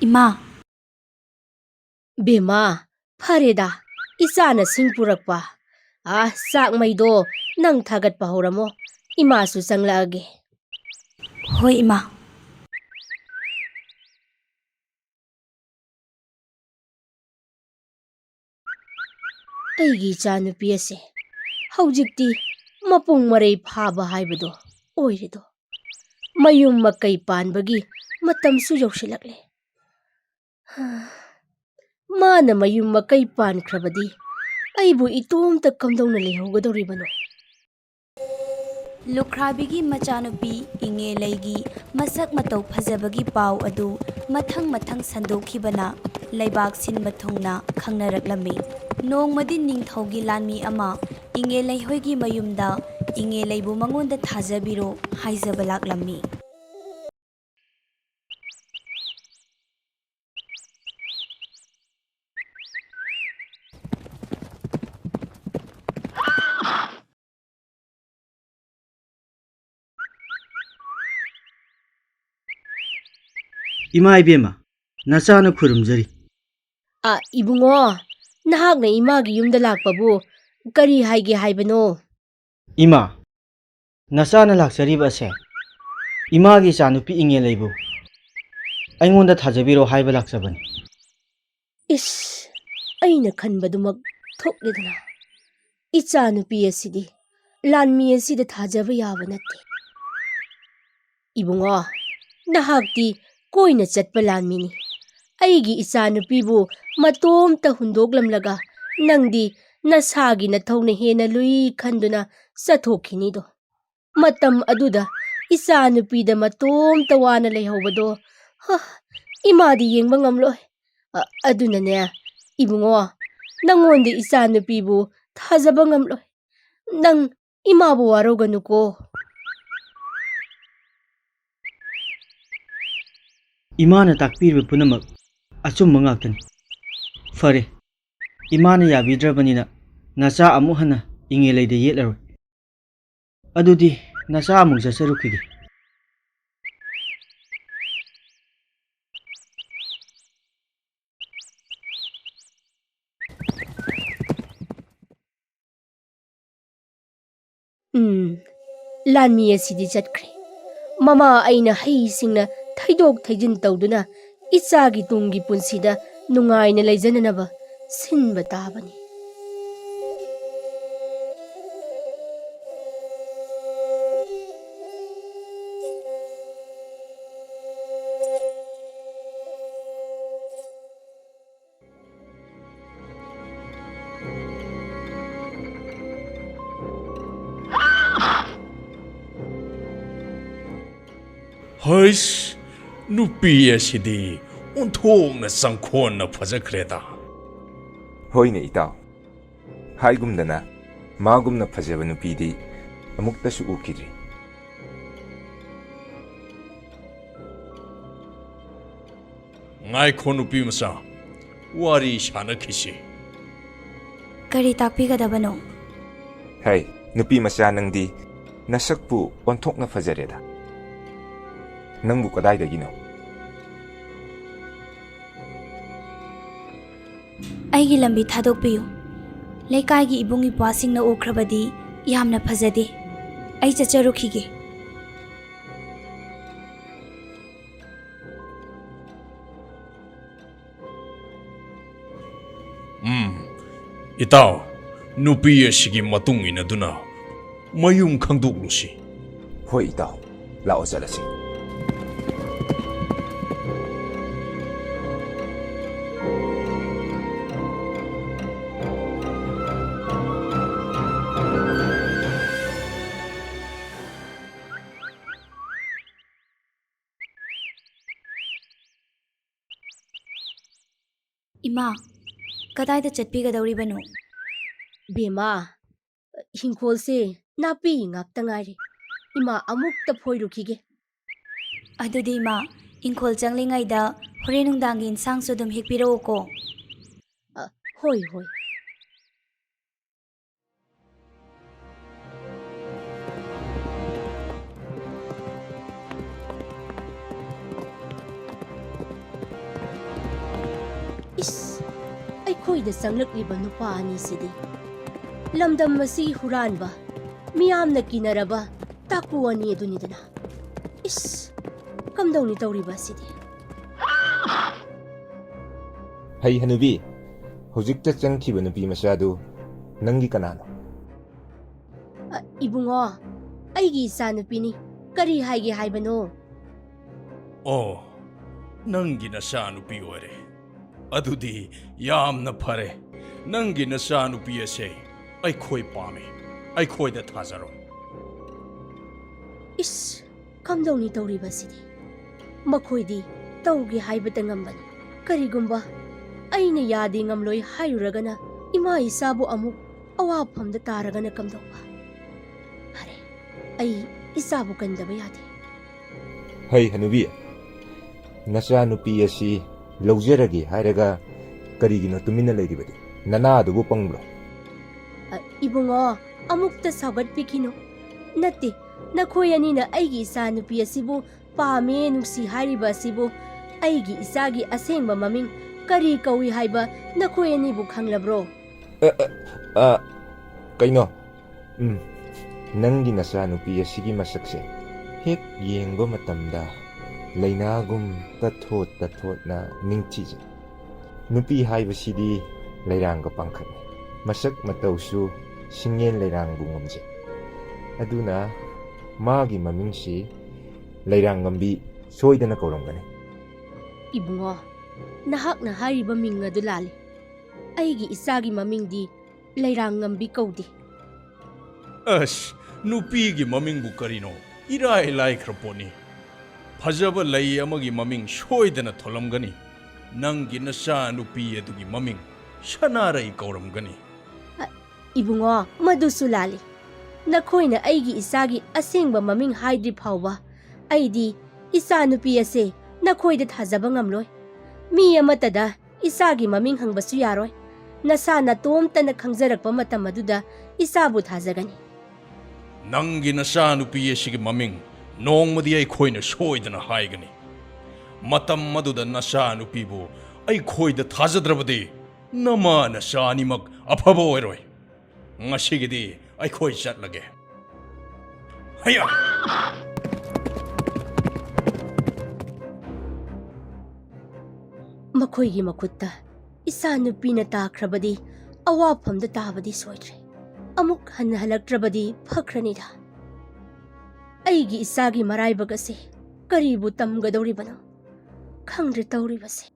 ꯏꯃꯥ ꯕꯦꯝꯃ ꯐꯔꯦꯗ ꯏꯆꯥꯅ ꯁꯤꯡ ꯄꯨꯔꯛꯄ ꯆꯥꯛ ꯃꯩꯗꯣ ꯅꯪ ꯊꯥꯒꯠꯄ ꯍꯧꯔꯝꯃꯣ ꯏꯃꯥꯁꯨ ꯆꯪꯂꯛꯑꯒꯦ ꯍꯣꯏ ꯏꯃꯥ ꯑꯩꯒꯤ ꯏꯆꯥꯅꯨꯄꯤ ꯑꯁꯦ ꯍꯧꯖꯤꯛꯇꯤ ꯃꯄꯨꯡ ꯃꯔꯩ ꯐꯥꯕ ꯍꯥꯏꯕꯗꯣ ꯑꯣꯏꯔꯦꯗꯣ ꯃꯌꯨꯝ ꯃꯀꯩ ꯄꯥꯟꯕꯒꯤ ꯃꯇꯝꯁꯨ ꯌꯧꯁꯤꯜꯂꯛꯂꯦ ꯃꯥꯅ ꯃꯌꯨꯝ ꯃꯀꯩ ꯄꯥꯟꯈ꯭ꯔꯕꯗꯤ ꯑꯩꯕꯨ ꯏꯇꯣꯝꯇ ꯀꯝꯗꯧꯅ ꯂꯩꯍꯧꯒꯗꯧꯔꯤꯕꯅꯣ ꯂꯨꯈ꯭ꯔꯥꯕꯤꯒꯤ ꯃꯆꯥꯅꯨꯄꯤ ꯏꯉꯦꯂꯩꯒꯤ ꯃꯁꯛ ꯃꯇꯧ ꯐꯖꯕꯒꯤ ꯄꯥꯎ ꯑꯗꯨ ꯃꯊꯪ ꯃꯊꯪ ꯁꯟꯗꯣꯛꯈꯤꯕꯅ ꯂꯩꯕꯥꯛ ꯁꯤꯟꯕ ꯊꯨꯡꯅ ꯈꯪꯅꯔꯛꯂꯝꯃꯤ ꯅꯣꯡꯃꯗꯤ ꯅꯤꯡꯊꯧꯒꯤ ꯂꯥꯟꯃꯤ ꯑꯃ ꯏꯉꯦꯂꯩ ꯍꯣꯏꯒꯤ ꯃꯌꯨꯝꯗ ꯏꯉꯦꯂꯩꯕꯨ ꯃꯉꯣꯟꯗ ꯊꯥꯖꯕꯤꯔꯣ ꯍꯥꯏꯖꯕ ꯂꯥꯛꯂꯝꯃꯤ ꯏꯃꯥ ꯏꯕꯦꯝꯃ ꯅꯆꯥꯅ ꯈꯨꯔꯨꯝꯖꯔꯤ ꯏꯕꯨꯡꯉꯣ ꯅꯍꯥꯛꯅ ꯏꯃꯥꯒꯤ ꯌꯨꯝꯗ ꯂꯥꯛꯄꯕꯨ ꯀꯔꯤ ꯍꯥꯏꯒꯦ ꯍꯥꯏꯕꯅꯣ ꯏꯃꯥ ꯅꯆꯥꯅ ꯂꯥꯛꯆꯔꯤꯕ ꯑꯁꯦ ꯏꯃꯥꯒꯤ ꯏꯆꯥꯅꯨꯄꯤ ꯏꯉꯦꯂꯩꯕꯨ ꯑꯩꯉꯣꯟꯗ ꯊꯥꯖꯕꯤꯔꯣ ꯍꯥꯏꯕ ꯂꯥꯛꯆꯕꯅꯤ ꯏꯁ ꯑꯩꯅ ꯈꯟꯕꯗꯨꯃꯛ ꯊꯣꯛꯂꯦꯗꯅ ꯏꯆꯥꯅꯨꯄꯤ ꯑꯁꯤꯗꯤ ꯂꯥꯟꯃꯤ ꯑꯁꯤꯗ ꯊꯥꯖꯕ ꯌꯥꯕ ꯅꯠꯇꯦ ꯏꯕꯨꯡꯉꯣ ꯅꯍꯥꯛꯇꯤ ꯀꯣꯏꯅ ꯆꯠꯄ ꯂꯥꯟꯃꯤꯅꯤ ꯑꯩꯒꯤ ꯏꯆꯥꯅꯨꯄꯤꯕꯨ ꯃꯇꯣꯝꯇ ꯍꯨꯟꯗꯣꯛꯂꯝꯂꯒ ꯅꯪꯗꯤ ꯅꯁꯥꯒꯤ ꯅꯊꯧꯅ ꯍꯦꯟꯅ ꯂꯨꯏ ꯈꯟꯗꯨꯅ ꯆꯠꯊꯣꯛꯈꯤꯅꯤꯗꯣ ꯃꯇꯝ ꯑꯗꯨꯗ ꯏꯆꯥꯅꯨꯄꯤꯗ ꯃꯇꯣꯝꯇ ꯋꯥꯅ ꯂꯩꯍꯧꯕꯗꯣ ꯏꯃꯥꯗꯤ ꯌꯦꯡꯕ ꯉꯝꯂꯣꯏ ꯑꯗꯨꯅꯅꯦ ꯏꯕꯨꯡꯉꯣ ꯅꯪꯉꯣꯟꯗ ꯏꯆꯥꯅꯨꯄꯤꯕꯨ ꯊꯥꯖꯕ ꯉꯝꯂꯣꯏ ꯅꯪ ꯏꯃꯥꯕꯨ ꯋꯥꯔꯧꯒꯅꯨꯀꯣ ꯏꯃꯥꯅ ꯇꯥꯛꯄꯤꯔꯤꯕ ꯄꯨꯝꯅꯃꯛ ꯑꯆꯨꯝꯕ ꯉꯥꯛꯇꯅꯤ ꯐꯔꯦ ꯏꯃꯥꯅ ꯌꯥꯕꯤꯗ꯭ꯔꯕꯅꯤꯅ ꯅꯆꯥ ꯑꯃꯨꯛ ꯍꯟꯅ ꯏꯉꯦꯂꯩꯗ ꯌꯦꯠꯂꯔꯣꯏ ꯑꯗꯨꯗꯤ ꯅꯆꯥ ꯑꯃꯨꯛ ꯆꯠꯆꯔꯨꯈꯤꯒꯦ ꯂꯥꯟꯃꯤ ꯑꯁꯤꯗꯤ ꯆꯠꯈ꯭ꯔꯦ ꯃꯃꯥ ꯑꯩꯅ ꯍꯩꯁꯤꯡꯅ ꯊꯩꯗꯣꯛ ꯊꯩꯖꯤꯟ ꯇꯧꯗꯨꯅ ꯏꯆꯥꯒꯤ ꯇꯨꯡꯒꯤ ꯄꯨꯟꯁꯤꯗ ꯅꯨꯡꯉꯥꯏꯅ ꯂꯩꯖꯅꯅꯕ ꯁꯤꯟꯕ ꯇꯥꯕꯅꯤ ꯍꯩꯁ ꯅꯨꯄꯤ ꯑꯁꯤꯗꯤ ꯑꯣꯟꯊꯣꯛꯅ ꯆꯪꯈꯣꯟꯅ ꯐꯖꯈ꯭ꯔꯦꯗ ꯍꯣꯏꯅꯦ ꯏꯇꯥꯎ ꯍꯥꯏꯒꯨꯝꯗꯅ ꯃꯥꯒꯨꯝꯅ ꯐꯖꯕ ꯅꯨꯄꯤꯗꯤ ꯑꯃꯨꯛꯇꯁꯨ ꯎꯈꯤꯗ꯭ꯔꯤ ꯉꯥꯏꯈꯣ ꯅꯨꯄꯤ ꯃꯆꯥ ꯋꯥꯔꯤ ꯁꯥꯟꯅꯈꯤꯁꯤ ꯀꯔꯤ ꯇꯥꯛꯄꯤꯒꯗꯕꯅꯣ ꯍꯩ ꯅꯨꯄꯤ ꯃꯆꯥ ꯅꯪꯗꯤ ꯅꯁꯛꯄꯨ ꯑꯣꯟꯊꯣꯛꯅ ꯐꯖꯔꯦꯗ ꯅꯪꯕꯨ ꯀꯗꯥꯏꯗꯒꯤꯅꯣ ꯑꯩꯒꯤ ꯂꯝꯕꯤ ꯊꯥꯗꯣꯛꯄꯤꯌꯨ ꯂꯩꯀꯥꯏꯒꯤ ꯏꯕꯨꯡ ꯏꯄ꯭ꯋꯥꯁꯤꯡꯅ ꯎꯈ꯭ꯔꯕꯗꯤ ꯌꯥꯝꯅ ꯐꯖꯗꯦ ꯑꯩ ꯆꯠꯆꯔꯨꯈꯤꯒꯦ ꯏꯇꯥꯎ ꯅꯨꯄꯤ ꯑꯁꯤꯒꯤ ꯃꯇꯨꯡ ꯏꯟꯅꯗꯨꯅ ꯃꯌꯨꯝ ꯈꯪꯗꯣꯛꯂꯨꯁꯤ ꯍꯣꯏ ꯏꯇꯥꯎ ꯂꯥꯛꯑꯣ ꯆꯠꯂꯁꯤ ꯏꯃꯥ ꯀꯗꯥꯏꯗ ꯆꯠꯄꯤꯒꯗꯧꯔꯤꯕꯅꯣ ꯕꯦꯝꯃ ꯍꯤꯡꯈꯣꯜꯁꯦ ꯅꯥꯄꯤ ꯉꯥꯛꯇ ꯉꯥꯏꯔꯦ ꯏꯃꯥ ꯑꯃꯨꯛꯇ ꯐꯣꯏꯔꯨꯈꯤꯒꯦ ꯑꯗꯨꯗꯤ ꯏꯃꯥ ꯏꯪꯈꯣꯜ ꯆꯪꯂꯤꯉꯩꯗ ꯍꯣꯔꯦꯟ ꯅꯨꯡꯗꯥꯡꯒꯤ ꯏꯟꯁꯥꯡꯁꯨ ꯑꯗꯨꯝ ꯍꯦꯛꯄꯤꯔꯛꯑꯣꯀꯣ ꯍꯣꯏ ꯍꯣꯏ ꯏꯁ ꯑꯩꯈꯣꯏꯗ ꯆꯪꯂꯛꯂꯤꯕ ꯅꯨꯄꯥ ꯑꯅꯤꯁꯤꯗꯤ ꯂꯝꯗꯝ ꯑꯁꯤ ꯍꯨꯔꯥꯟꯕ ꯃꯤꯌꯥꯝꯅ ꯀꯤꯅꯔꯕ ꯇꯥꯀꯨ ꯑꯅꯤ ꯑꯗꯨꯅꯤꯗꯅ ꯏꯁ ꯀꯝꯗꯧꯅꯤ ꯇꯧꯔꯤꯕ ꯑꯁꯤꯗꯤ ꯍꯩ ꯍꯅꯨꯕꯤ ꯍꯧꯖꯤꯛꯇ ꯆꯪꯈꯤꯕ ꯅꯨꯄꯤ ꯃꯆꯥꯗꯨ ꯅꯪꯒꯤ ꯀꯅꯥꯅꯣ ꯏꯕꯨꯡꯉꯣ ꯑꯩꯒꯤ ꯏꯆꯥꯅꯨꯄꯤꯅꯤ ꯀꯔꯤ ꯍꯥꯏꯒꯦ ꯍꯥꯏꯕꯅꯣ ꯑꯣ ꯅꯪꯒꯤ ꯅꯆꯥꯅꯨꯄꯤ ꯑꯣꯏꯔꯦ ꯑꯗꯨꯗꯤ ꯌꯥꯝꯅ ꯐꯔꯦ ꯅꯪꯒꯤ ꯅꯆꯥꯅꯨꯄꯤ ꯑꯁꯦ ꯑꯩꯈꯣꯏ ꯄꯥꯝꯃꯤ ꯑꯩꯈꯣꯏꯗ ꯊꯥꯖꯔꯣ ꯏꯁ ꯀꯝꯗꯧꯅꯤ ꯇꯧꯔꯤꯕ ꯑꯁꯤꯗꯤ ꯃꯈꯣꯏꯗꯤ ꯇꯧꯒꯦ ꯍꯥꯏꯕꯇ ꯉꯝꯕꯅꯤ ꯀꯔꯤꯒꯨꯝꯕ ꯑꯩꯅ ꯌꯥꯗꯦ ꯉꯝꯂꯣꯏ ꯍꯥꯏꯔꯨꯔꯒꯅ ꯏꯃꯥ ꯏꯆꯥꯕꯨ ꯑꯃꯨꯛ ꯑꯋꯥꯐꯝꯗ ꯇꯥꯔꯒꯅ ꯀꯝꯗꯧꯕ ꯐꯔꯦ ꯑꯩ ꯏꯆꯥꯕꯨ ꯀꯟꯗꯕ ꯌꯥꯗꯦ ꯍꯩ ꯍꯅꯨꯕꯤ ꯅꯆꯥꯅꯨꯄꯤ ꯑꯁꯤ ꯂꯧꯖꯔꯒꯦ ꯍꯥꯏꯔꯒ ꯀꯔꯤꯒꯤꯅꯣ ꯇꯨꯃꯤꯟꯅ ꯂꯩꯔꯤꯕꯗꯤ ꯅꯅꯥ ꯑꯗꯨꯕꯨ ꯄꯪꯕ꯭ꯔꯣ ꯏꯕꯨꯡꯉꯣ ꯑꯃꯨꯛꯇ ꯁꯥꯎꯒꯠꯄꯤꯈꯤꯅꯨ ꯅꯠꯇꯦ ꯅꯈꯣꯏ ꯑꯅꯤꯅ ꯑꯩꯒꯤ ꯏꯆꯥꯅꯨꯄꯤ ꯑꯁꯤꯕꯨ ꯄꯥꯝꯃꯦ ꯅꯨꯡꯁꯤ ꯍꯥꯏꯔꯤꯕ ꯑꯁꯤꯕꯨ ꯑꯩꯒꯤ ꯏꯆꯥꯒꯤ ꯑꯁꯦꯡꯕ ꯃꯃꯤꯡ ꯀꯔꯤ ꯀꯧꯏ ꯍꯥꯏꯕ ꯅꯈꯣꯏ ꯑꯅꯤꯕꯨ ꯈꯪꯂꯕ꯭ꯔꯣ ꯀꯩꯅꯣ ꯅꯪꯒꯤ ꯅꯆꯥꯅꯨꯄꯤ ꯑꯁꯤꯒꯤ ꯃꯁꯛꯁꯦ ꯍꯦꯛ ꯌꯦꯡꯕ ꯃꯇꯝꯗ ꯂꯩꯅꯥꯒꯨꯝ ꯇꯊꯣꯠ ꯇꯊꯣꯠꯅ ꯅꯤꯡꯊꯤꯖꯩ ꯅꯨꯄꯤ ꯍꯥꯏꯕꯁꯤꯗꯤ ꯂꯩꯔꯥꯡꯒ ꯄꯥꯡꯈꯠꯅꯤ ꯃꯁꯛ ꯃꯇꯧꯁꯨ ꯁꯤꯡꯉꯦꯟ ꯂꯩꯔꯥꯡꯕꯨ ꯉꯝꯖꯩ ꯑꯗꯨꯅ ꯃꯥꯒꯤ ꯃꯃꯤꯡꯁꯤ ꯂꯩꯔꯥꯡꯉꯝꯕꯤ ꯁꯣꯏꯗꯅ ꯀꯧꯔꯝꯒꯅꯤ ꯏꯕꯨꯡꯉꯣ ꯅꯍꯥꯛꯅ ꯍꯥꯏꯔꯤꯕ ꯃꯤꯡ ꯑꯗꯨ ꯂꯥꯜꯂꯤ ꯑꯩꯒꯤ ꯏꯆꯥꯒꯤ ꯃꯃꯤꯡꯗꯤ ꯂꯩꯔꯥꯡꯉꯝꯕꯤ ꯀꯧꯗꯦ ꯑꯁ ꯅꯨꯄꯤꯒꯤ ꯃꯃꯤꯡꯕꯨ ꯀꯔꯤꯅꯣ ꯏꯔꯥꯏ ꯂꯥꯏꯈ꯭ꯔ ꯄꯣꯠꯅꯤ ꯐꯖꯕ ꯂꯩ ꯑꯃꯒꯤ ꯃꯃꯤꯡ ꯁꯣꯏꯗꯅ ꯊꯣꯜꯂꯝꯒꯅꯤ ꯅꯪꯒꯤ ꯅꯆꯥꯅꯨꯄꯤ ꯑꯗꯨꯒꯤ ꯃꯃꯤꯡ ꯁꯅꯥꯔꯩ ꯀꯧꯔꯝꯒꯅꯤ ꯏꯕꯨꯡꯉꯣ ꯃꯗꯨꯁꯨ ꯂꯥꯜꯂꯤ ꯅꯈꯣꯏꯅ ꯑꯩꯒꯤ ꯏꯆꯥꯒꯤ ꯑꯁꯦꯡꯕ ꯃꯃꯤꯡ ꯍꯥꯏꯗ꯭ꯔꯤ ꯐꯥꯎꯕ ꯑꯩꯗꯤ ꯏꯆꯥꯅꯨꯄꯤ ꯑꯁꯦ ꯅꯈꯣꯏꯗ ꯊꯥꯖꯕ ꯉꯝꯂꯣꯏ ꯃꯤ ꯑꯃꯠꯇꯗ ꯏꯆꯥꯒꯤ ꯃꯃꯤꯡ ꯍꯪꯕꯁꯨ ꯌꯥꯔꯣꯏ ꯅꯁꯥ ꯅꯇꯣꯝꯇꯅ ꯈꯪꯖꯔꯛꯄ ꯃꯇꯝ ꯑꯗꯨꯗ ꯏꯆꯥꯕꯨ ꯊꯥꯖꯒꯅꯤ ꯅꯪꯒꯤ ꯅꯆꯥꯅꯨꯄꯤ ꯑꯁꯤꯒꯤ ꯃꯃꯤꯡ ꯅꯣꯡꯃꯗꯤ ꯑꯩꯈꯣꯏꯅ ꯁꯣꯏꯗꯅ ꯍꯥꯏꯒꯅꯤ ꯃꯇꯝ ꯑꯗꯨꯗ ꯅꯆꯥꯅꯨꯄꯤꯕꯨ ꯑꯩꯈꯣꯏꯗ ꯊꯥꯖꯗ꯭ꯔꯕꯗꯤ ꯅꯃꯥ ꯅꯆꯥ ꯑꯅꯤꯃꯛ ꯑꯐꯕ ꯑꯣꯏꯔꯣꯏ ꯉꯁꯤꯒꯤꯗꯤ ꯑꯩꯈꯣꯏ ꯆꯠꯂꯒꯦ ꯍꯩꯌꯥ ꯃꯈꯣꯏꯒꯤ ꯃꯈꯨꯠꯇ ꯏꯆꯥꯅꯨꯄꯤꯅ ꯇꯥꯈ꯭ꯔꯕꯗꯤ ꯑꯋꯥꯐꯝꯗ ꯇꯥꯕꯗꯤ ꯁꯣꯏꯗ꯭ꯔꯦ ꯑꯃꯨꯛ ꯍꯟꯅ ꯍꯜꯂꯛꯇ꯭ꯔꯕꯗꯤ ꯐꯈ꯭ꯔꯅꯤꯗ ꯑꯩꯒꯤ ꯏꯆꯥꯒꯤ ꯃꯔꯥꯏꯕꯛ ꯑꯁꯤ ꯀꯔꯤꯕꯨ ꯇꯝꯒꯗꯧꯔꯤꯕꯅꯣ ꯈꯪꯗ꯭ꯔꯦ ꯇꯧꯔꯤꯕꯁꯦ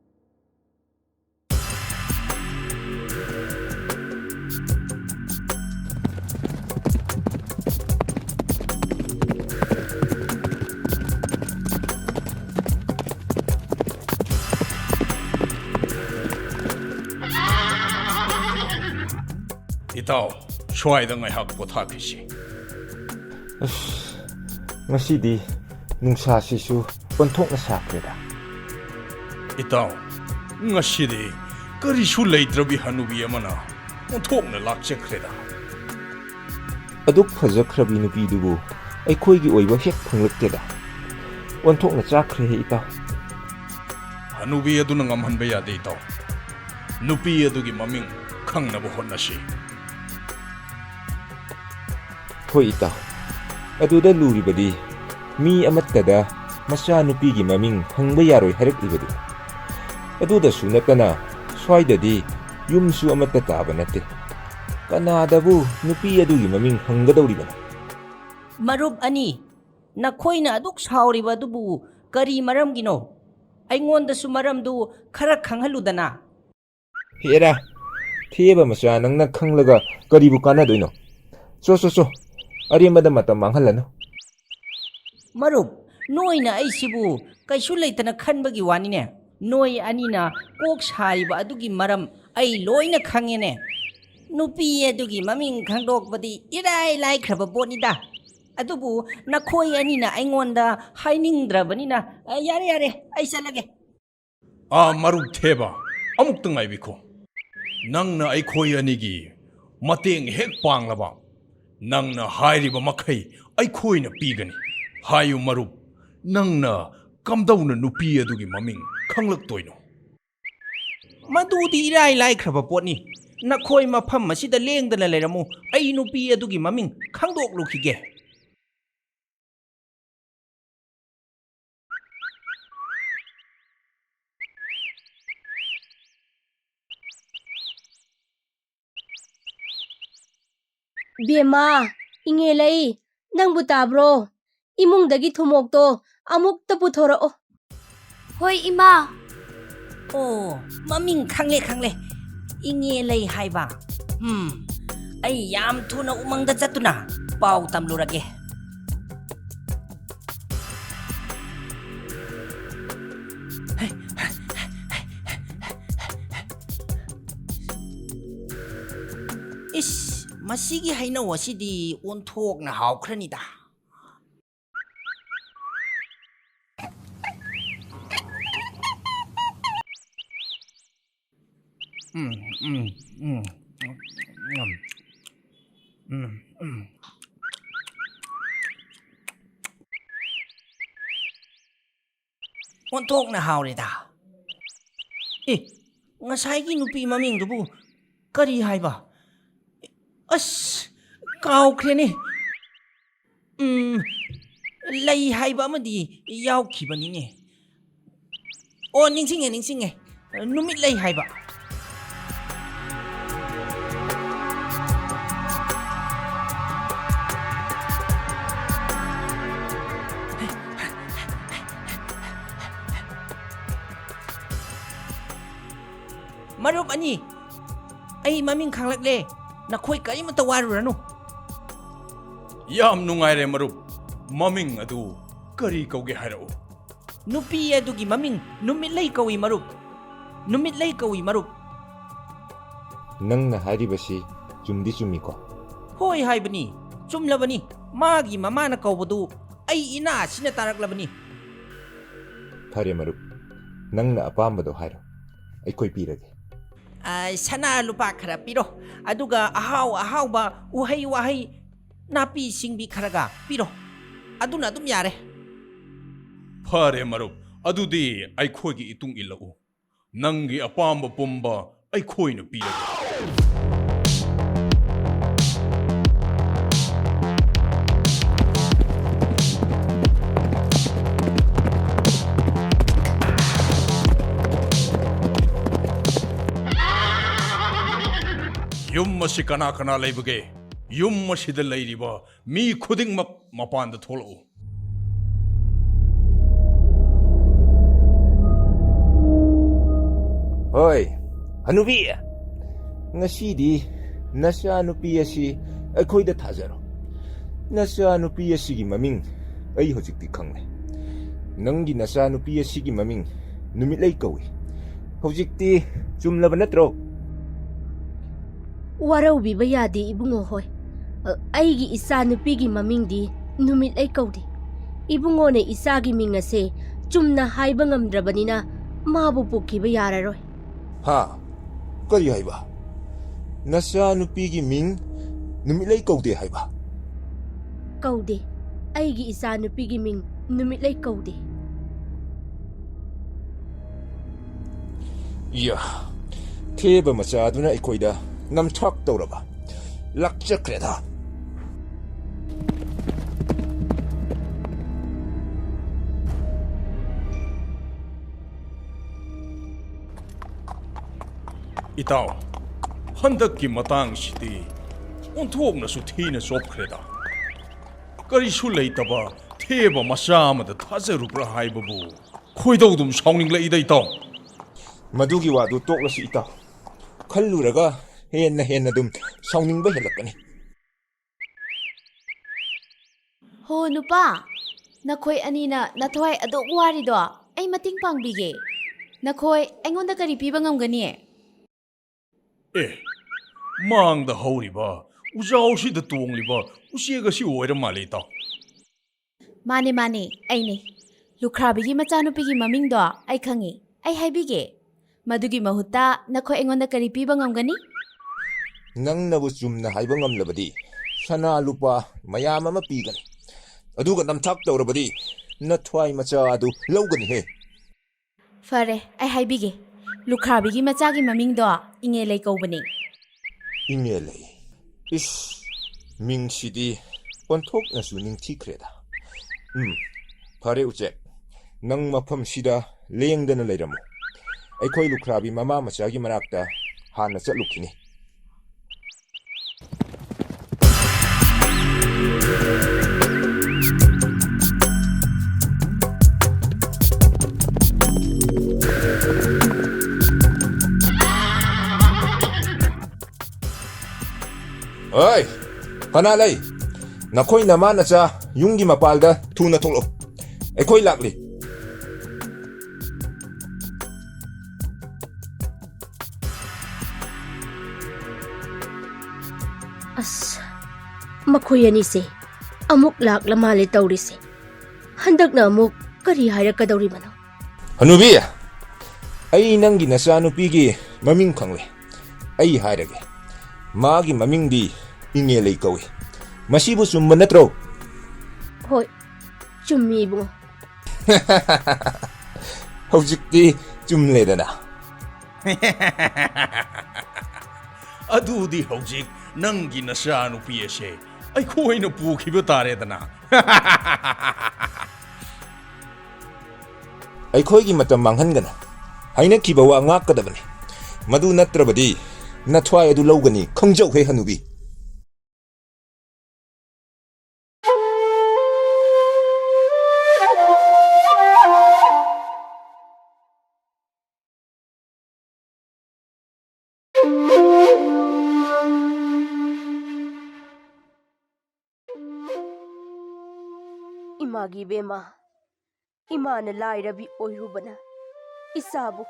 ꯏꯇꯥꯎ ꯁ꯭ꯋꯥꯏꯗ ꯉꯥꯏꯍꯥꯛ ꯄꯣꯊꯥꯈꯤꯁꯤ ꯉꯁꯤꯗꯤ ꯅꯨꯡꯁꯥꯁꯤꯁꯨ ꯑꯣꯟꯊꯣꯛꯅ ꯁꯥꯈ꯭ꯔꯦꯗ ꯏꯇꯥꯎ ꯉꯁꯤꯗꯤ ꯀꯔꯤꯁꯨ ꯂꯩꯇ꯭ꯔꯕꯤ ꯍꯅꯨꯕꯤ ꯑꯃꯅ ꯑꯣꯟꯊꯣꯛꯅ ꯂꯥꯛꯆꯈ꯭ꯔꯦꯗ ꯑꯗꯨꯛ ꯐꯖꯈ꯭ꯔꯕꯤ ꯅꯨꯄꯤꯗꯨꯕꯨ ꯑꯩꯈꯣꯏꯒꯤ ꯑꯣꯏꯕ ꯍꯦꯛ ꯐꯪꯂꯛꯇꯦꯗ ꯑꯣꯟꯊꯣꯛꯅ ꯆꯥꯛꯈ꯭ꯔꯦꯍꯦ ꯏꯇꯥꯎ ꯍꯅꯨꯕꯤ ꯑꯗꯨꯅ ꯉꯝꯍꯟꯕ ꯌꯥꯗꯦ ꯏꯇꯥꯎ ꯅꯨꯄꯤ ꯑꯗꯨꯒꯤ ꯃꯃꯤꯡ ꯈꯪꯅꯕ ꯍꯣꯠꯅꯁꯤ ꯍꯣꯏ ꯏꯇꯥꯎ ꯑꯗꯨꯗ ꯂꯨꯔꯤꯕꯗꯤ ꯃꯤ ꯑꯃꯠꯇꯗ ꯃꯆꯥꯅꯨꯄꯤꯒꯤ ꯃꯃꯤꯡ ꯍꯪꯕ ꯌꯥꯔꯣꯏ ꯍꯥꯏꯔꯛꯂꯤꯕꯗꯨ ꯑꯗꯨꯗꯁꯨ ꯅꯠꯇꯅ ꯁ꯭ꯋꯥꯏꯗꯗꯤ ꯌꯨꯝꯁꯨ ꯑꯃꯠꯇ ꯇꯥꯕ ꯅꯠꯇꯦ ꯀꯅꯥꯗꯕꯨ ꯅꯨꯄꯤ ꯑꯗꯨꯒꯤ ꯃꯃꯤꯡ ꯍꯪꯒꯗꯧꯔꯤꯕꯅꯣ ꯃꯔꯨꯞ ꯑꯅꯤ ꯅꯈꯣꯏꯅ ꯑꯗꯨꯛ ꯁꯥꯎꯔꯤꯕ ꯑꯗꯨꯕꯨ ꯀꯔꯤ ꯃꯔꯝꯒꯤꯅꯣ ꯑꯩꯉꯣꯟꯗꯁꯨ ꯃꯔꯝꯗꯨ ꯈꯔ ꯈꯪꯍꯜꯂꯨꯗꯅ ꯍꯦꯔꯥ ꯊꯦꯕ ꯃꯆꯥ ꯅꯪꯅ ꯈꯪꯂꯒ ꯀꯔꯤꯕꯨ ꯀꯥꯟꯅꯗꯣꯏꯅꯣ ꯆꯣ ꯑꯔꯦꯝꯕꯗ ꯃꯇꯝ ꯃꯥꯡꯍꯜꯂꯅꯨ ꯃꯔꯨꯞ ꯅꯣꯏꯅ ꯑꯩꯁꯤꯕꯨ ꯀꯩꯁꯨ ꯂꯩꯇꯅ ꯈꯟꯕꯒꯤ ꯋꯥꯅꯤꯅꯦ ꯅꯣꯏ ꯑꯅꯤꯅ ꯀꯣꯛ ꯁꯥꯔꯤꯕ ꯑꯗꯨꯒꯤ ꯃꯔꯝ ꯑꯩ ꯂꯣꯏꯅ ꯈꯪꯉꯦꯅꯦ ꯅꯨꯄꯤ ꯑꯗꯨꯒꯤ ꯃꯃꯤꯡ ꯈꯪꯗꯣꯛꯄꯗꯤ ꯏꯔꯥꯏ ꯂꯥꯏꯈ꯭ꯔꯕ ꯄꯣꯠꯅꯤꯗ ꯑꯗꯨꯕꯨ ꯅꯈꯣꯏ ꯑꯅꯤꯅ ꯑꯩꯉꯣꯟꯗ ꯍꯥꯏꯅꯤꯡꯗ꯭ꯔꯕꯅꯤ나 ꯌꯥꯔꯦ ꯑꯩ ꯆꯠꯂꯒꯦ ꯃꯔꯨꯞ ꯊꯦꯕ ꯑꯃꯨꯛꯇ ꯉꯥꯏꯕꯤꯈꯣ ꯅꯪꯅ ꯑꯩꯈꯣꯏ ꯑꯅꯤꯒꯤ ꯃꯇꯦꯡ ꯍꯦꯛ ꯄꯥꯡꯂꯕ ꯅꯪꯅ ꯍꯥꯏꯔꯤꯕ ꯃꯈꯩ ꯑꯩꯈꯣꯏꯅ ꯄꯤꯒꯅꯤ ꯍꯥꯏꯌꯨ ꯃꯔꯨꯞ ꯅꯪꯅ ꯀꯝꯗꯧꯅ ꯅꯨꯄꯤ ꯑꯗꯨꯒꯤ ꯃꯃꯤꯡ ꯈꯪꯂꯛꯇꯣꯏꯅꯣ ꯃꯗꯨꯗꯤ ꯏꯔꯥꯏ ꯂꯥꯏꯈ꯭ꯔꯕ ꯄꯣꯠꯅꯤ ꯅꯈꯣꯏ ꯃꯐꯝ ꯑꯁꯤꯗ ꯂꯦꯡꯗꯅ ꯂꯩꯔꯝꯃꯨ ꯑꯩ ꯅꯨꯄꯤ ꯑꯗꯨꯒꯤ ꯃꯃꯤꯡ ꯈꯪꯗꯣꯛꯂꯨꯈꯤꯒꯦ ꯕꯦꯝꯃ, ꯏꯉꯦꯂꯩ, ꯅꯪꯕꯨ ꯇꯥꯕ꯭ꯔꯣ? ꯏꯃꯨꯡꯗꯒꯤ ꯊꯨꯃꯣꯛꯇꯣ ꯑꯃꯨꯛꯇ ꯄꯨꯊꯣꯔꯛꯑꯣ꯫ ꯍꯣꯏ ꯏꯃꯥ꯫ ꯑꯣ ꯃꯃꯤꯡ ꯈꯪꯂꯦ ꯏꯉꯦꯂꯩ ꯍꯥꯏꯕ ꯑꯩ ꯌꯥꯝ ꯊꯨꯅ ꯎꯃꯪꯗ ꯆꯠꯇꯨꯅ ꯄꯥꯎ ꯇꯝꯂꯨꯔꯒꯦ 이씨, 마시기 하이나 워시디 온톡나 하우크라니다. 온톡나 하우리다. ngasaigi nupi maming dubu kari haiba kaukhrene lei haiba amadi yaukhibanine o ningsinge numit lei haiba Marup ani ay maming khanglakle nakhoi karimata waruranu Yam nungaire marup maming adu kari kauge hairao nupi adugi maming numitlay kawi marup Nangna haribasi chumdi chumiko. Hoy haibani chumlabani magi mamana kawbadu ay ina sina taraklabani Phare marup. Nangna apambado hairo. Aikoi pirage. sana lupa khara piro aduga ahaw ba uhai napi singbi kharaga piro aduna dum yare Phare marup adudi aikhoigi itung ilau nangi apamba pumba aikhoina pirage Yum masi kana leibage yum masi da leiriba mi khuding mapan da tholo Hoy, Hanubi. Ngasidi nasa nupi asi aikoi da thajaro. Nasa nupi asi gi maming ai hojikti khangne. Nangi nasa nupi asi gi maming numitlay kawi. Hojikti chumlaba natro. ꯋꯥꯔꯧꯕꯤꯕ ꯌꯥꯗꯦ ꯏꯕꯨꯡꯉꯣ ꯍꯣꯏ ꯑꯩꯒꯤ ꯏꯆꯥ ꯅꯨꯄꯤꯒꯤ ꯃꯃꯤꯡꯗꯤ ꯅꯨꯃꯤꯠꯂꯩ ꯀꯧꯗꯦ ꯏꯕꯨꯡꯉꯣꯅ ꯏꯆꯥꯒꯤ ꯃꯤꯡ ꯑꯁꯦ ꯆꯨꯝꯅ ꯍꯥꯏꯕ ꯉꯝꯗ꯭ꯔꯕꯅꯤꯅ ꯃꯥꯕꯨ ꯄꯣꯛꯈꯤꯕ ꯌꯥꯔꯔꯣꯏ Ha, kari haiba. Nasa nupigi ming numitlay kaude haiba. ꯀꯧꯗꯦ ꯑꯩꯒꯤ ꯏꯆꯥ ꯅꯨꯄꯤꯒꯤ ꯃꯤꯡ ꯅꯨꯃꯤꯠꯂꯩ ꯀꯧꯗꯦ Ya, theba macha aduna ikoida namthak tawraba. Lakchakreda. Itaw handakki matang sidi onthokna su thina sopkhreda kari su leitaba theba masa amada thajarubra haibabu khoidodum sauningla ida itaw Madugi wadu toklasi ita. Khalluraga henna dum sauningba helakani. Ho nupa nakhoi anina nathwai adok warido ai mating pangbige nakhoi aingonda kari piba ngamgani Mang da horiba ujau si da tongliba usiega si oira male itaw Mane aine Lukrabigi machanupigi maming do ai khangi ai haibige Madugi mahutta nakhoi aingonda kari piba ngamgani Nang nabu chumna haiba ngamlabadi sana lupa mayam ama pigani. Aduga namthak tawrabadi nathwai macha adu lawgani he. Fare ai haibige ꯂꯨꯈ꯭ꯔꯥꯕꯤꯒꯤ ꯃꯆꯥꯒꯤ ꯃꯃꯤꯡꯗꯣ ꯏꯉꯦꯂꯩ ꯀꯧꯕꯅꯤ꯫ ꯏꯉꯦꯂꯩ ꯏꯁ ꯃꯤꯡꯁꯤꯗꯤ ꯑꯣꯟꯊꯣꯛꯅꯁꯨ ꯅꯤꯡꯊꯤꯈ꯭ꯔꯦꯗ꯫ ꯐꯔꯦ ꯎꯆꯦꯛ, ꯅꯪ ꯃꯐꯝꯁꯤꯗ ꯂꯦꯡꯗꯅ ꯂꯩꯔꯝꯃꯨ꯫ ꯑꯩꯈꯣꯏ ꯂꯨꯈ꯭ꯔꯥꯕꯤ ꯃꯃꯥ ꯃꯆꯥꯒꯤ ꯃꯅꯥꯛꯇ ꯍꯥꯟꯅ ꯆꯠꯂꯨꯈꯤꯅꯤ꯫ ꯑꯣꯏ ꯀꯅꯥ ꯂꯩ? ꯅꯈꯣꯏ ꯅꯃꯥ ꯅꯆꯥ ꯌꯨꯝꯒꯤ ꯃꯄꯥꯜꯗ ꯊꯨꯅ ꯊꯣꯛꯂꯛꯎ, ꯑꯩꯈꯣꯏ ꯂꯥꯛꯂꯤ꯫ ꯑꯁ, ꯃꯈꯣꯏ ꯑꯅꯤꯁꯦ ꯑꯃꯨꯛ ꯂꯥꯛꯂ ꯃꯥꯜꯂꯦ ꯇꯧꯔꯤꯁꯦ꯫ ꯍꯟꯗꯛꯅ ꯑꯃꯨꯛ ꯀꯔꯤ ꯍꯥꯏꯔꯛꯀꯗꯧꯔꯤꯕꯅꯣ? ꯍꯅꯨꯕꯤ, ꯑꯩ ꯅꯪꯒꯤ ꯅꯆꯥꯅꯨꯄꯤꯒꯤ ꯃꯃꯤꯡ ꯈꯪꯂꯦ꯫ ꯑꯩ ꯍꯥꯏꯔꯒꯦ, ꯃꯥꯒꯤ ꯃꯃꯤꯡꯗꯤ ꯏꯉꯦꯂꯩ ꯀꯧꯏ꯫ ꯃꯁꯤꯕꯨ ꯆꯨꯝꯕ ꯅꯠꯇ꯭ꯔꯣ? ꯍꯣꯏ, ꯆꯨꯝꯃꯤ ꯏꯕꯨꯡꯉꯣ꯫ ꯍꯧꯖꯤꯛꯇꯤ ꯆꯨꯝꯂꯦꯗꯅ꯫ ꯑꯗꯨꯗꯤ ꯍꯧꯖꯤꯛ ꯅꯪꯒꯤ ꯅꯆꯥꯅꯨꯄꯤ ꯑꯁꯦ ꯑꯩꯈꯣꯏꯅ ꯄꯨꯈꯤꯕ ꯇꯥꯔꯦꯗꯅ꯫ ꯑꯩꯈꯣꯏꯒꯤ ꯃꯇꯝ ꯃꯥꯡꯍꯟꯒꯅꯨ, ꯍꯥꯏꯅꯈꯤꯕ ꯋꯥ ꯉꯥꯛꯀꯗꯕꯅꯤ꯫ ꯃꯗꯨ ꯅꯠꯇ꯭ꯔꯕꯗꯤ ꯅꯊ꯭ꯋꯥꯏ ꯑꯗꯨ ꯂꯧꯒꯅꯤ, ꯈꯪꯖꯧꯍꯦ ꯍꯅꯨꯕꯤ꯫ ꯏꯃꯥꯒꯤ ꯏꯕꯦꯝꯃ, ꯏꯃꯥꯅ ꯂꯥꯏꯔꯕꯤ ꯑꯣꯏꯔꯨꯕꯅ ꯏꯆꯥꯕꯨ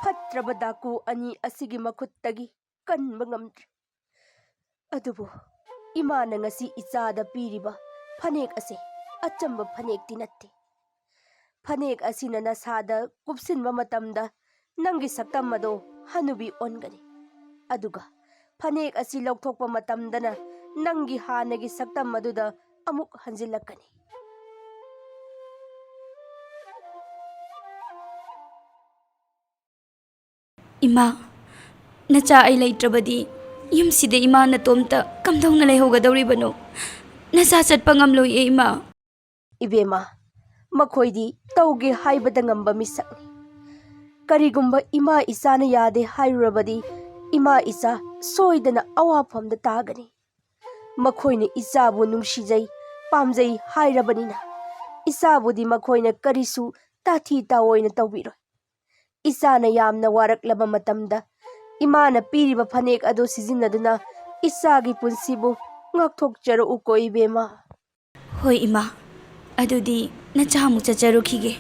ꯐꯠꯇ꯭ꯔꯕ ꯗꯥꯀꯨ ꯑꯅꯤ ꯑꯁꯤꯒꯤ ꯃꯈꯨꯠꯇꯒꯤ ꯀꯟꯕ ꯉꯝꯗ꯭ꯔꯦ꯫ ꯑꯗꯨꯕꯨ ꯏꯃꯥꯅ ꯉꯁꯤ ꯏꯆꯥꯗ ꯄꯤꯔꯤꯕ ꯐꯅꯦꯛ ꯑꯁꯤ ꯑꯆꯝꯕ ꯐꯅꯦꯛꯇꯤ ꯅꯠꯇꯦ꯫ ꯐꯅꯦꯛ ꯑꯁꯤꯅ ꯅꯁꯥꯗ ꯀꯨꯞꯁꯤꯟꯕ ꯃꯇꯝꯗ ꯅꯪꯒꯤ ꯁꯛꯇꯝ ꯑꯗꯣ ꯍꯅꯨꯕꯤ ꯑꯣꯟꯒꯅꯤ, ꯑꯗꯨꯒ ꯐꯅꯦꯛ ꯑꯁꯤ ꯂꯧꯊꯣꯛꯄ ꯃꯇꯝꯗꯅ ꯅꯪꯒꯤ ꯍꯥꯟꯅꯒꯤ ꯁꯛꯇꯝ ꯑꯗꯨꯗ ꯑꯃꯨꯛ ꯍꯟꯖꯤꯜꯂꯛꯀꯅꯤ꯫ ꯏꯃꯥ, ꯅꯆꯥ ꯑꯩ ꯂꯩꯇ꯭ꯔꯕꯗꯤ ꯌꯨꯝꯁꯤꯗ ꯏꯃꯥ ꯅꯇꯣꯝꯇ ꯀꯝꯗꯧꯅ ꯂꯩꯍꯧꯒꯗꯧꯔꯤꯕꯅꯣ? ꯅꯆꯥ ꯆꯠꯄ ꯉꯝꯂꯣꯏꯌꯦ ꯏꯃꯥ꯫ ꯏꯕꯦꯝꯃ, ꯃꯈꯣꯏꯗꯤ ꯇꯧꯒꯦ ꯍꯥꯏꯕꯗ ꯉꯝꯕ ꯃꯤꯁꯛꯅꯤ꯫ ꯀꯔꯤꯒꯨꯝꯕ ꯏꯃꯥ ꯏꯆꯥꯅ ꯌꯥꯗꯦ ꯍꯥꯏꯔꯨꯔꯕꯗꯤ ꯏꯃꯥ ꯏꯆꯥ ꯁꯣꯏꯗꯅ ꯑꯋꯥꯐꯝꯗ ꯇꯥꯒꯅꯤ꯫ ꯃꯈꯣꯏꯅ ꯏꯆꯥꯕꯨ ꯅꯨꯡꯁꯤꯖꯩ, ꯄꯥꯝꯖꯩ ꯍꯥꯏꯔꯕꯅꯤꯅ ꯏꯆꯥꯕꯨꯗꯤ ꯃꯈꯣꯏꯅ ꯀꯔꯤꯁꯨ ꯇꯥꯊꯤ ꯇꯥꯑꯣꯏꯅ ꯇꯧꯕꯤꯔꯣꯏ꯫ ꯏꯆꯥꯅ ꯌꯥꯝꯅ ꯋꯥꯔꯛꯂꯕ ꯃꯇꯝꯗ ꯏꯃꯥꯅ ꯄꯤꯔꯤꯕ ꯐꯅꯦꯛ ꯑꯗꯨ ꯁꯤꯖꯤꯟꯅꯗꯨꯅ ꯏꯆꯥꯒꯤ ꯄꯨꯟꯁꯤꯕꯨ ꯉꯥꯛꯊꯣꯛꯆꯔꯛꯎꯀꯣ ꯏꯕꯦꯝꯃ꯫ ꯍꯣꯏ ꯏꯃꯥ, ꯑꯗꯨꯗꯤ ꯅꯆꯥ ꯑꯃꯨꯛ ꯆꯠꯆꯔꯨꯈꯤꯒꯦ꯫